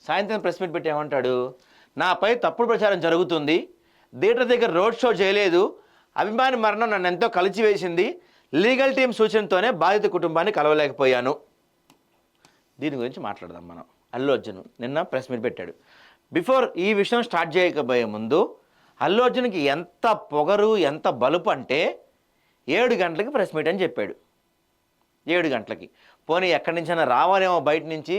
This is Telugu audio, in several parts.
సాయంత్రం ప్రెస్ మీట్ పెట్టి ఏమంటాడు, నాపై తప్పుడు ప్రచారం జరుగుతుంది, థియేటర్ దగ్గర రోడ్ షో చేయలేదు, అభిమాని మరణం నన్ను ఎంతో కలిచివేసింది, లీగల్ టీం సూచనతోనే బాధిత కుటుంబాన్ని కలవలేకపోయాను. దీని గురించి మాట్లాడదాం మనం. అల్లు అర్జున్ నిన్న ప్రెస్ మీట్ పెట్టాడు. బిఫోర్ ఈ విషయం స్టార్ట్ చేయకపోయే ముందు అల్లు అర్జున్కి ఎంత పొగరు, ఎంత బలుపు అంటే 7 గంటలకి ప్రెస్ మీట్ అని చెప్పాడు. 7 గంటలకి. పోనీ ఎక్కడి నుంచైనా రావాలేమో బయట నుంచి,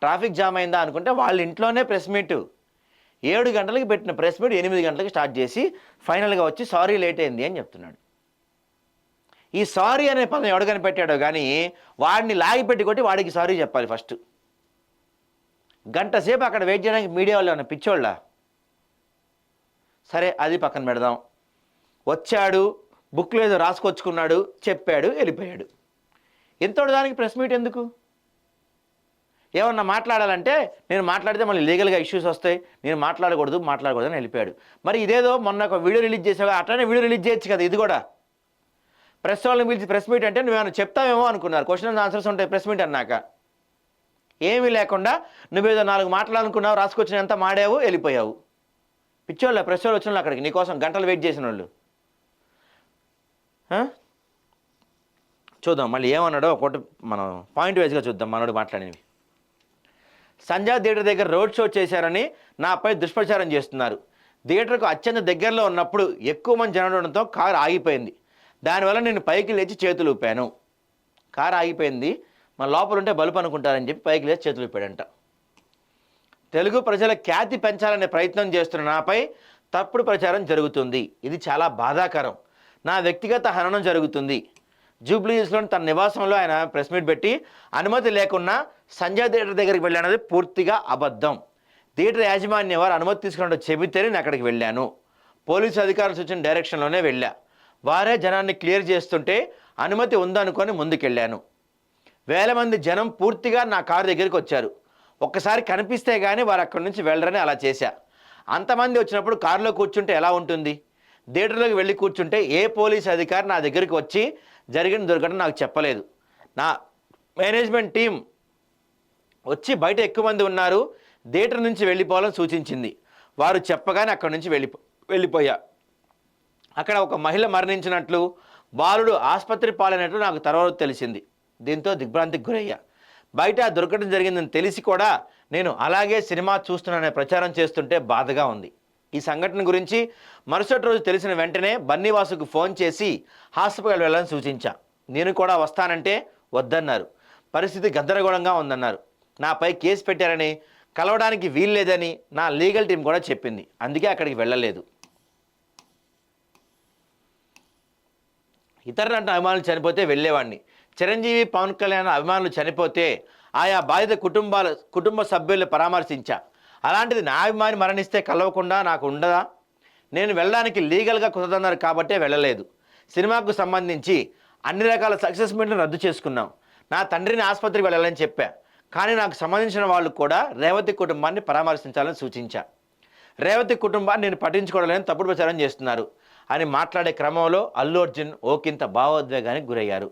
ట్రాఫిక్ జామ్ అయిందా అనుకుంటే వాళ్ళ ఇంట్లోనే ప్రెస్ మీటు. 7 గంటలకి పెట్టిన ప్రెస్ మీట్ 8 గంటలకి స్టార్ట్ చేసి ఫైనల్గా వచ్చి సారీ లేట్ అయింది అని చెప్తున్నాడు. ఈ సారీ అనే పదం ఎవడు కనిపెట్టాడో కానీ వాడిని లాగిపెట్టి కొట్టి వాడికి సారీ చెప్పాలి ఫస్ట్. గంట సేపు అక్కడ వెయిట్ చేయడానికి మీడియా వాళ్ళు ఏమన్నా పిచ్చోళ్ళ? సరే, అది పక్కన పెడదాం. వచ్చాడు, బుక్లో ఏదో రాసుకొచ్చుకున్నాడు, చెప్పాడు, వెళ్ళిపోయాడు. ఎంతోటి దానికి ప్రెస్ మీట్ ఎందుకు? ఏమన్నా మాట్లాడాలంటే నేను మాట్లాడితే మళ్ళీ లీగల్గా ఇష్యూస్ వస్తాయి, నేను మాట్లాడకూడదు అని వెళ్ళిపోయాడు. మరి ఇదేదో మొన్న ఒక వీడియో రిలీజ్ చేసావు, అట్లనే వీడియో రిలీజ్ చేయొచ్చు కదా. ఇది కూడా ప్రెస్ వాళ్ళని పిలిచి ప్రెస్ మీట్ అంటే నువ్వేమైనా చెప్తావేమో అనుకున్నారు. క్వశ్చన్ అండ్ ఆన్సర్స్ ఉంటాయి ప్రెస్ మీట్ అన్నాక. ఏమీ లేకుండా నువ్వేదో 4 మాట్లాడాలనుకున్నావు, రాసుకొచ్చిన ఎంత మాడావు, వెళ్ళిపోయావు. పిచ్చోళ్ళ ప్రెస్ వాళ్ళు వచ్చిన వాళ్ళు అక్కడికి నీకోసం గంటలు వెయిట్ చేసిన వాళ్ళు. చూద్దాం మళ్ళీ ఏమన్నాడో ఒకటి మనం పాయింట్ వైజ్గా చూద్దాం. మనోడు మాట్లాడినవి. సంజయ్ థియేటర్ దగ్గర రోడ్ షో చేశారని నాపై దుష్ప్రచారం చేస్తున్నారు. థియేటర్కు అత్యంత దగ్గరలో ఉన్నప్పుడు ఎక్కువ మంది జనం ఉండడంతో కారు ఆగిపోయింది. దానివల్ల నేను పైకి లేచి చేతులు ఊపాను. కారు ఆగిపోయింది, మన లోపల ఉంటే బలుపు అనుకుంటారని చెప్పి పైకి లేచి చేతులు ఊపాడంట. తెలుగు ప్రజల ఖ్యాతి పెంచాలనే ప్రయత్నం చేస్తున్న నాపై తప్పుడు ప్రచారం జరుగుతుంది. ఇది చాలా బాధాకరం. నా వ్యక్తిగత హననం జరుగుతుంది. జూబ్లీహిల్స్లోని తన నివాసంలో ఆయన ప్రెస్ మీట్ పెట్టి అనుమతి లేకున్నా సంజయ్ థియేటర్ దగ్గరికి వెళ్ళానది పూర్తిగా అబద్ధం. థియేటర్ యాజమాన్యం వారు అనుమతి తీసుకున్నట్టు చెబితేనే నేను అక్కడికి వెళ్ళాను. పోలీసు అధికారులు సూచన డైరెక్షన్లోనే వెళ్ళా. వారే జనాన్ని క్లియర్ చేస్తుంటే అనుమతి ఉందనుకొని ముందుకెళ్ళాను. వేల మంది జనం పూర్తిగా నా కారు దగ్గరికి వచ్చారు. ఒక్కసారి కనిపిస్తే కానీ వారు అక్కడి నుంచి వెళ్ళరని అలా చేశా. అంతమంది వచ్చినప్పుడు కారులో కూర్చుంటే ఎలా ఉంటుంది? థియేటర్లోకి వెళ్ళి కూర్చుంటే ఏ పోలీస్ అధికారి నా దగ్గరికి వచ్చి జరిగిన దుర్ఘటన నాకు చెప్పలేదు. నా మేనేజ్మెంట్ టీం వచ్చి బయట ఎక్కువ మంది ఉన్నారు, థియేటర్ నుంచి వెళ్ళిపోవాలని సూచించింది. వారు చెప్పగానే అక్కడి నుంచి వెళ్ళిపోయా. అక్కడ ఒక మహిళ మరణించినట్లు, బాలుడు ఆసుపత్రి పాలైనట్లు నాకు తర్వాత తెలిసింది. దీంతో దిగ్భ్రాంతికి గురయ్యా. బయట దుర్ఘటన జరిగిందని తెలిసి కూడా నేను అలాగే సినిమా చూస్తున్నాననే ప్రచారం చేస్తుంటే బాధగా ఉంది. ఈ సంఘటన గురించి మరుసటి రోజు తెలిసిన వెంటనే బన్నీవాసుకు ఫోన్ చేసి హాస్పిటల్ వెళ్ళాలని సూచించా. నేను కూడా వస్తానంటే వద్దన్నారు. పరిస్థితి గందరగోళంగా ఉందన్నారు. నాపై కేసు పెట్టారని, కలవడానికి వీల్లేదని నా లీగల్ టీం కూడా చెప్పింది. అందుకే అక్కడికి వెళ్ళలేదు. ఇతర నట అభిమానులు చనిపోతే వెళ్ళేవాడిని. చిరంజీవి, పవన్ కళ్యాణ్ అభిమానులు చనిపోతే ఆయా బాధిత కుటుంబ సభ్యులను పరామర్శించా. అలాంటిది నా అభిమాని మరణిస్తే కలవకుండా నాకు ఉండదా? నేను వెళ్ళడానికి లీగల్గా కుదరదన్నారు కాబట్టే వెళ్ళలేదు. సినిమాకు సంబంధించి అన్ని రకాల సక్సెస్ మీట్లను రద్దు చేసుకున్నాం. నా తండ్రిని ఆసుపత్రికి వెళ్ళాలని చెప్పా. కానీ నాకు సంబంధించిన వాళ్ళు కూడా రేవతి కుటుంబాన్ని పరామర్శించాలని సూచించా. రేవతి కుటుంబాన్ని నేను పట్టించుకోవడానికి తప్పుడు ప్రచారం చేస్తున్నారు అని మాట్లాడే క్రమంలో అల్లు అర్జున్ ఓకింత భావోద్వేగానికి గురయ్యారు.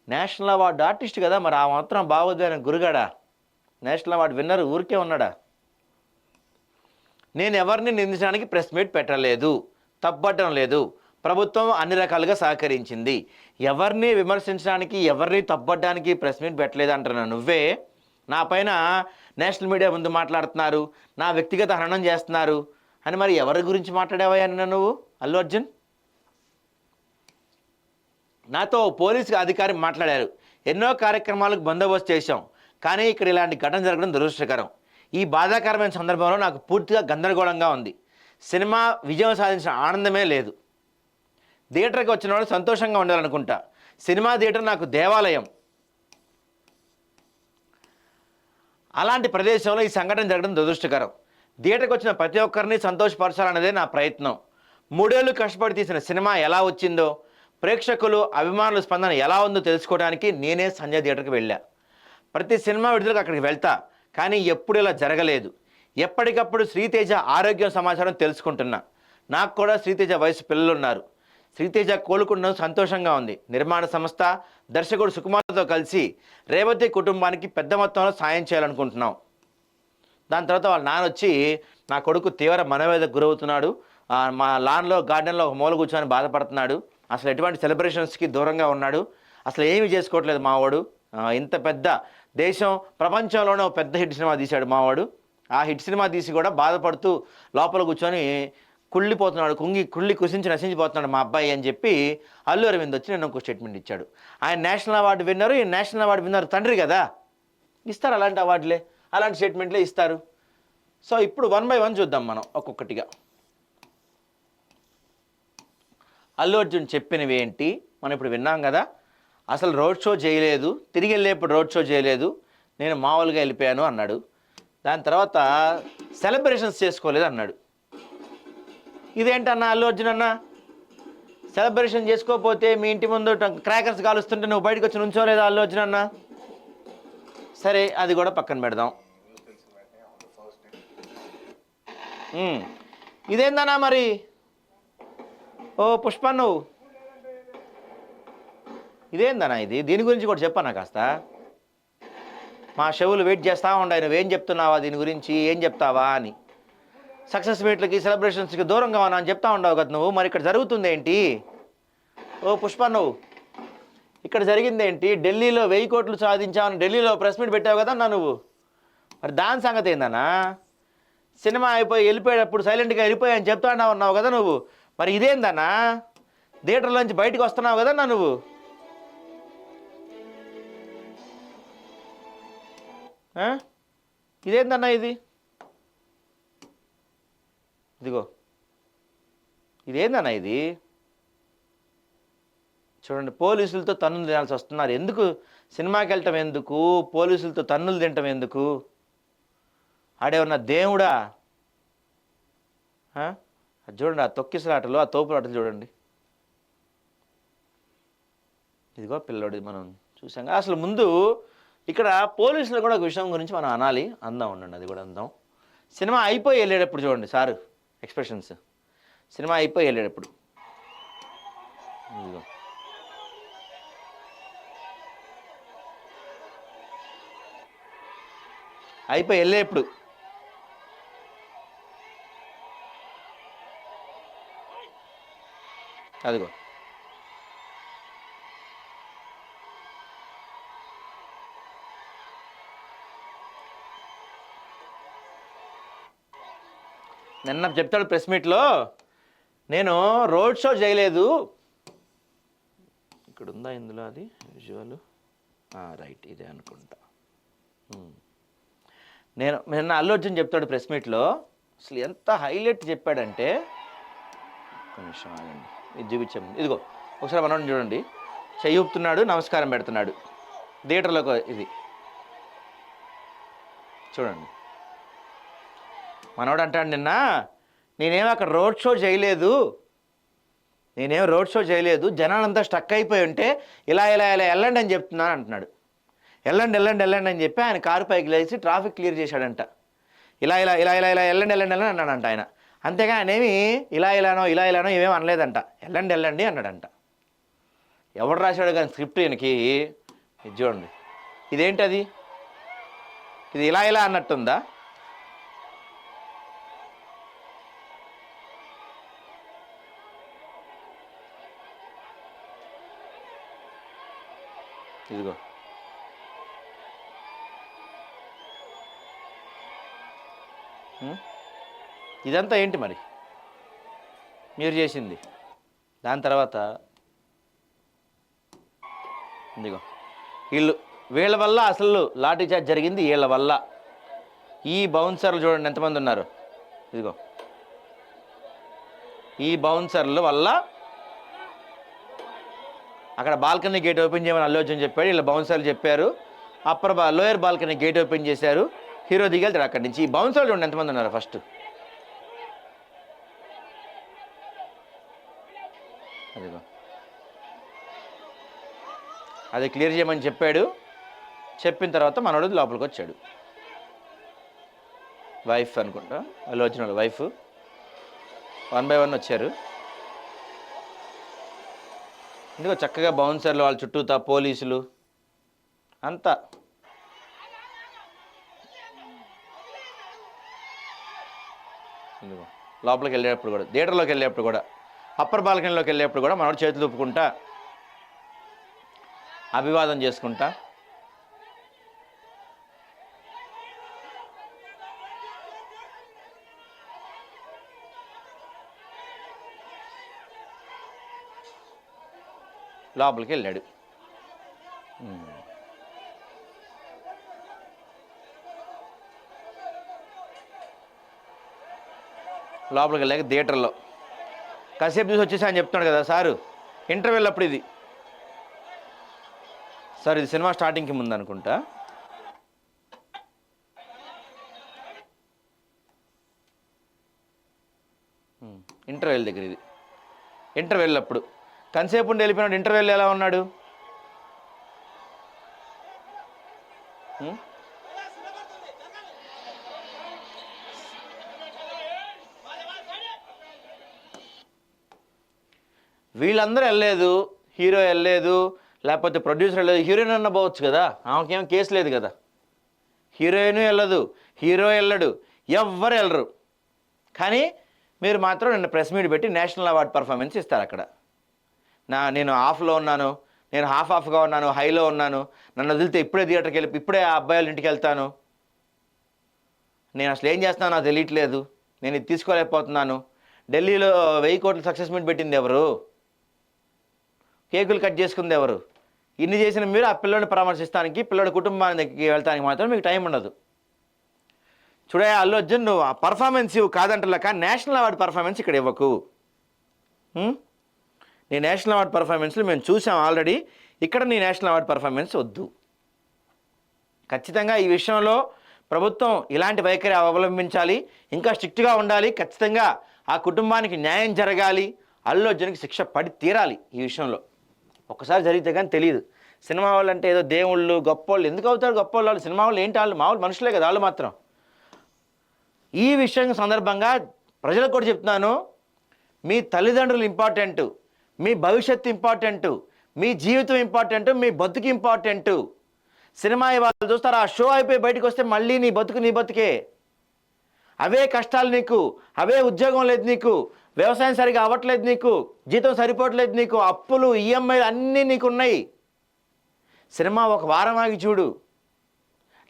నేషనల్ అవార్డు ఆర్టిస్ట్ కదా, మరి ఆ మాత్రం భావోద్వేగానికి గురిగాడా? నేషనల్ అవార్డు విన్నర్ ఊరికే ఉన్నాడా? నేను ఎవరిని నిందించడానికి ప్రెస్ మీట్ పెట్టలేదు, తప్పట్టడం లేదు. ప్రభుత్వం అన్ని రకాలుగా సహకరించింది. ఎవరిని విమర్శించడానికి, ఎవరిని తప్పట్టడానికి ప్రెస్ మీట్ పెట్టలేదు అంటున్నా నువ్వే. నా పైన నేషనల్ మీడియా ముందు మాట్లాడుతున్నారు, నా వ్యక్తిగత హననం చేస్తున్నారు అని మరి ఎవరి గురించి మాట్లాడావా అన్న నువ్వు అల్లు అర్జున్? నాతో పోలీసు అధికారి మాట్లాడారు. ఎన్నో కార్యక్రమాలకు బందోబస్తు చేశాం, కానీ ఇక్కడ ఇలాంటి ఘటన జరగడం దురదృష్టకరం. ఈ బాధాకరమైన సందర్భంలో నాకు పూర్తిగా గందరగోళంగా ఉంది. సినిమా విజయం సాధించిన ఆనందమే లేదు. థియేటర్కి వచ్చిన వాళ్ళు సంతోషంగా ఉండాలనుకుంటా. సినిమా థియేటర్ నాకు దేవాలయం. అలాంటి ప్రదేశంలో ఈ సంఘటన జరగడం దురదృష్టకరం. థియేటర్కి వచ్చిన ప్రతి ఒక్కరిని సంతోషపరచాలన్నదే నా ప్రయత్నం. 3 ఏళ్ళు కష్టపడి తీసిన సినిమా ఎలా వచ్చిందో, ప్రేక్షకులు అభిమానుల స్పందన ఎలా ఉందో తెలుసుకోవడానికి నేనే సంజయ్ థియేటర్కి వెళ్ళా. ప్రతి సినిమా విడుదలకు అక్కడికి వెళ్తా, కానీ ఎప్పుడు ఇలా జరగలేదు. ఎప్పటికప్పుడు శ్రీతేజ ఆరోగ్యం సమాచారం తెలుసుకుంటున్నా. నాకు కూడా శ్రీతేజ వయసు పిల్లలు ఉన్నారు. శ్రీతేజ కోలుకున్న సంతోషంగా ఉంది. నిర్మాణ సంస్థ, దర్శకుడు సుకుమార్తో కలిసి రేవతి కుటుంబానికి పెద్ద మొత్తంలో సాయం చేయాలనుకుంటున్నాం. దాని తర్వాత వాళ్ళ నాన్న వచ్చి నా కొడుకు తీవ్ర మనోవేదకు గురవుతున్నాడు, మా లాన్లో గార్డెన్లో ఒక మూల కూర్చొని బాధపడుతున్నాడు, అసలు ఎటువంటి సెలబ్రేషన్స్కి దూరంగా ఉన్నాడు, అసలు ఏమీ చేసుకోవట్లేదు మావాడు, ఇంత పెద్ద దేశం ప్రపంచంలోనే ఒక పెద్ద హిట్ సినిమా తీశాడు మావాడు, ఆ హిట్ సినిమా తీసి కూడా బాధపడుతూ లోపల కూర్చొని కుళ్ళిపోతున్నాడు, కుళ్ళి కుసించి నశించిపోతున్నాడు మా అబ్బాయి అని చెప్పి అల్లు అరవింద్ వచ్చి నేను ఒక స్టేట్మెంట్ ఇచ్చాడు. ఆయన నేషనల్ అవార్డు విన్నరు, ఈ నేషనల్ అవార్డు విన్నర్ తండ్రి కదా, ఇస్తారు అలాంటి అవార్డులే, అలాంటి స్టేట్మెంట్లే ఇస్తారు. సో ఇప్పుడు 1 by 1 చూద్దాం మనం ఒక్కొక్కటిగా. అల్లు అర్జున్ చెప్పినవి ఏంటి మనం ఇప్పుడు విన్నాం కదా. అసలు రోడ్ షో చేయలేదు, తిరిగి వెళ్ళేప్పుడు రోడ్ షో చేయలేదు, నేను మామూలుగా వెళ్ళిపోయాను అన్నాడు. దాని తర్వాత సెలబ్రేషన్స్ చేసుకోలేదు అన్నాడు. ఇదేంటన్నా అల్లు అర్జున్ అన్న, సెలబ్రేషన్ చేసుకోకపోతే మీ ఇంటి ముందు క్రాకర్స్ కాలుస్తుంటే నువ్వు బయటకు వచ్చి నుంచోలేదా అల్లు అర్జున్ అన్న? సరే అది కూడా పక్కన పెడదాం. ఇదేందన్నా మరి? ఓ పుష్ప, నువ్వు ఇదేందన్నా ఇది? దీని గురించి కూడా చెప్పన్నా కాస్త. మా షవులు వెయిట్ చేస్తూ ఉండాయి, నువ్వేం చెప్తున్నావా దీని గురించి, ఏం చెప్తావా అని. సక్సెస్ మీట్లకి సెలబ్రేషన్స్కి దూరంగా ఉన్నా అని చెప్తా ఉండవు కదా నువ్వు, మరి ఇక్కడ జరుగుతుంది ఏంటి? ఓ పుష్ప, నువ్వు ఇక్కడ జరిగింది ఏంటి? ఢిల్లీలో 1000 కోట్లు సాధించావని ఢిల్లీలో ప్రెస్ మీట్ పెట్టావు కదా అన్నా నువ్వు, మరి దాని సంగతి ఏందన్నా? సినిమా అయిపోయి వెళ్ళిపోయేటప్పుడు సైలెంట్గా వెళ్ళిపోయాయని చెప్తా ఉన్నావు కదా నువ్వు, మరి ఇదేందన్నా? థియేటర్లోంచి బయటకు వస్తున్నావు కదన్నా నువ్వు. ఇదేందన్నా ఇది? ఇదిగో ఇదేందన్నా ఇది? చూడండి, పోలీసులతో తన్నులు తినాల్సి వస్తున్నారు. ఎందుకు సినిమాకి వెళ్ళటం ఎందుకు, పోలీసులతో తన్నులు తినటం ఎందుకు? ఆడేమన్నా దేవుడా? అది చూడండి, ఆ తొక్కిసలాటలు, ఆ తోపులాటలు చూడండి. ఇదిగో పిల్లోడి మనం చూసాం. అసలు ముందు ఇక్కడ పోలీసులు కూడా ఒక విషయం గురించి మనం అనాలి, అందాం ఉండండి, అది కూడా అందాం. సినిమా అయిపోయి వెళ్ళేటప్పుడు చూడండి సారు ఎక్స్ప్రెషన్స్, సినిమా అయిపోయి వెళ్ళేటప్పుడు ఇదిగో అయిపోయి వెళ్ళేప్పుడు అదిగో నిన్న చెప్తాడు ప్రెస్ మీట్లో, నేను రోడ్ షో చేయలేదు. ఇక్కడ ఉందా ఇందులో అది విజువల్? రైట్, ఇదే అనుకుంటా. నేను నిన్న అల్లు అర్జున్ చెప్తాడు ప్రెస్ మీట్లో, అసలు ఎంత హైలైట్ చెప్పాడంటే, నిమిషం ఆగండి, ఇది చూపించాము. ఇదిగో ఒకసారి మనోడిని చూడండి, చెయ్యి ఊపుతున్నాడు, నమస్కారం పెడుతున్నాడు థియేటర్లోకి. ఇది చూడండి, మనోడు అంటాడు నిన్న, నేనేం అక్కడ రోడ్ షో చేయలేదు, జనాలంతా స్టక్ అయిపోయి ఉంటే ఇలా ఇలా ఇలా వెళ్ళండి అని చెప్తున్నాను అంటున్నాడు. వెళ్ళండి అని చెప్పి ఆయన కారు పైకి లేచి ట్రాఫిక్ క్లియర్ చేశాడంట. ఇలా ఇలా ఇలా ఇలా ఇలా వెళ్ళండి అన్నాడంట ఆయన. అంతేగా ఆయన ఏమి ఇలా ఇలానో ఏమేమి అనలేదంట, వెళ్ళండి అన్నాడంట. ఎవడు రాశాడు కానీ స్క్రిప్ట్ ఈయనకి? ఇది చూడండి, ఇదేంటది? ఇది ఇలా ఇలా అన్నట్టుందా? ఇదిగో ఇదంతా ఏంటి మరి మీరు చేసింది? దాని తర్వాత ఇదిగో వీళ్ళ వల్ల అసలు లాఠీ చార్జ్ జరిగింది, వీళ్ళ వల్ల. ఈ బౌన్సర్లు చూడండి ఎంతమంది ఉన్నారు. ఇదిగో ఈ బౌన్సర్ల వల్ల అక్కడ బాల్కనీ గేట్ ఓపెన్ చేయమని అల్లు అర్జున్ చెప్పాడు, ఇలా బౌన్సర్లు చెప్పారు. లోయర్ బాల్కనీ గేట్ ఓపెన్ చేశారు, హీరో దిగెళ్తాడు అక్కడి నుంచి. ఈ బౌన్సర్లు చూడండి ఎంతమంది ఉన్నారు. ఫస్ట్ అదిగో అది క్లియర్ చేయమని చెప్పాడు. చెప్పిన తర్వాత మనోడు లోపలికి వచ్చాడు. వైఫ్ అనుకుంటా, వాళ్ళు వచ్చిన వాళ్ళు వైఫ్ 1 by 1 వచ్చారు. ఇందులో చక్కగా బౌన్సర్లు వాళ్ళ చుట్టూతా పోలీసులు అంతా. ఇదిగో లోపలికి వెళ్ళేటప్పుడు కూడా, థియేటర్లోకి వెళ్ళేటప్పుడు కూడా, అప్పర్ బాల్కనీలోకి వెళ్ళేటప్పుడు కూడా మనోడు చేతులు ఊపుకుంటా అభివాదం చేసుకుంటా లోపలికి వెళ్ళాడు. లోపలికి వెళ్ళాక థియేటర్లో కాసేపు చూసి వచ్చేసి అని చెప్తున్నాడు కదా సారు, ఇంటర్వెల్ అప్పుడు ఇది సార్, ఇది సినిమా స్టార్టింగ్కి ముందు అనుకుంటా. ఇంటర్వెల్ దగ్గర ఇది, ఇంటర్వెల్ అప్పుడు కంసేపు ఉండి వెళ్ళిపోయినాడు. ఇంటర్వెల్ ఎలా ఉన్నాడు? వీళ్ళందరూ వెళ్ళలేదు, హీరో వెళ్ళలేదు, లేకపోతే ప్రొడ్యూసర్ వెళ్ళలేదు, హీరోయిన్ అన్న పోవచ్చు కదా, ఆమెకేం కేసు లేదు కదా. హీరోయిన్ వెళ్ళదు, హీరో వెళ్ళడు, ఎవ్వరు వెళ్ళరు. కానీ మీరు మాత్రం నిన్న ప్రెస్ మీట్ పెట్టి నేషనల్ అవార్డ్ పర్ఫార్మెన్స్ ఇస్తారు అక్కడ. నేను ఆఫ్లో ఉన్నాను, నేను హాఫ్గా ఉన్నాను, హైలో ఉన్నాను, నన్ను వదిలితే ఇప్పుడే థియేటర్కి వెళ్ళి ఇప్పుడే ఆ అబ్బాయిల ఇంటికి వెళ్తాను, నేను అసలు ఏం చేస్తానో నాకు తెలియట్లేదు, నేను ఇది తీసుకోలేకపోతున్నాను. ఢిల్లీలో 1000 కోట్ల సక్సెస్ మీట్ పెట్టింది ఎవరు? కేకులు కట్ చేసుకుంది ఎవరు? ఇన్ని చేసిన మీరు ఆ పిల్లడిని పరామర్శిస్తానికి, పిల్లడి కుటుంబానికి వెళ్తానికి మాత్రం మీకు టైం ఉండదు. చూడే అల్లు అర్జున్, నువ్వు ఆ పర్ఫార్మెన్స్ ఇవ్వు కాదంటలా, కానీ నేషనల్ అవార్డు పర్ఫార్మెన్స్ ఇక్కడ ఇవ్వకు. నీ నేషనల్ అవార్డు పర్ఫార్మెన్స్లు మేము చూసాం ఆల్రెడీ, ఇక్కడ నీ నేషనల్ అవార్డు పర్ఫార్మెన్స్ వద్దు. ఖచ్చితంగా ఈ విషయంలో ప్రభుత్వం ఇలాంటి వైఖరి అవలంబించాలి, ఇంకా స్ట్రిక్ట్గా ఉండాలి. ఖచ్చితంగా ఆ కుటుంబానికి న్యాయం జరగాలి, అల్లు అర్జున్కి శిక్ష పడి తీరాలి. ఈ విషయంలో ఒక్కసారి జరిగితే కానీ తెలియదు. సినిమా వాళ్ళు అంటే ఏదో దేవుళ్ళు గొప్పోళ్ళు ఎందుకు అవుతారు? గొప్పోళ్ళు వాళ్ళు సినిమా వాళ్ళు ఏంటి? వాళ్ళు మామూలు మనుషులే కదా వాళ్ళు మాత్రం. ఈ విషయం సందర్భంగా ప్రజలకు కూడా చెప్తున్నాను, మీ తల్లిదండ్రులు ఇంపార్టెంటు, మీ భవిష్యత్తు ఇంపార్టెంటు, మీ జీవితం ఇంపార్టెంటు, మీ బతుకు ఇంపార్టెంటు. సినిమా వాళ్ళు చూస్తారు, ఆ షో అయిపోయి బయటకు వస్తే మళ్ళీ నీ బతుకు నీ బతుకే, అవే కష్టాలు నీకు, అవే ఉద్యోగం లేదు నీకు, వ్యవసాయం సరిగా అవ్వట్లేదు నీకు, జీతం సరిపోవట్లేదు నీకు, అప్పులు ఈఎంఐలు అన్నీ నీకు ఉన్నాయి. సినిమా ఒక వారం ఆగి చూడు,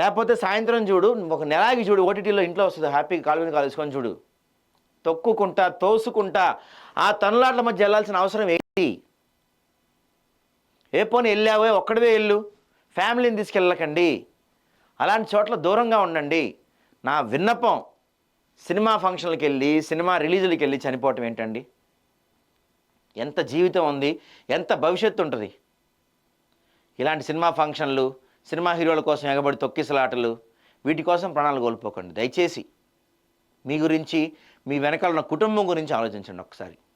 లేకపోతే సాయంత్రం చూడు, ఒక నెల ఆగి చూడు, ఓటీటీలో ఇంట్లో వస్తుంది, హ్యాపీగా కాలు మీద కాలుసుకొని చూడు. తొక్కుకుంటా తోసుకుంటా ఆ తనులాట్ల మధ్య వెళ్ళాల్సిన అవసరం ఏంటి? ఏ పోనీ వెళ్ళావే ఒక్కడివే వెళ్ళు, ఫ్యామిలీని తీసుకెళ్ళకండి, అలాంటి చోట్ల దూరంగా ఉండండి. నా విన్నపం, సినిమా ఫంక్షన్లకు వెళ్ళి, సినిమా రిలీజులకి వెళ్ళి చనిపోవటం ఏంటండి? ఎంత జీవితం ఉంది, ఎంత భవిష్యత్తు ఉంటుంది? ఇలాంటి సినిమా ఫంక్షన్లు, సినిమా హీరోల కోసం ఎగబడి తొక్కిసలాటలు, వీటి కోసం ప్రాణాలు కోల్పోకండి. దయచేసి మీ గురించి, మీ వెనకాల ఉన్న కుటుంబం గురించి ఆలోచించండి ఒకసారి.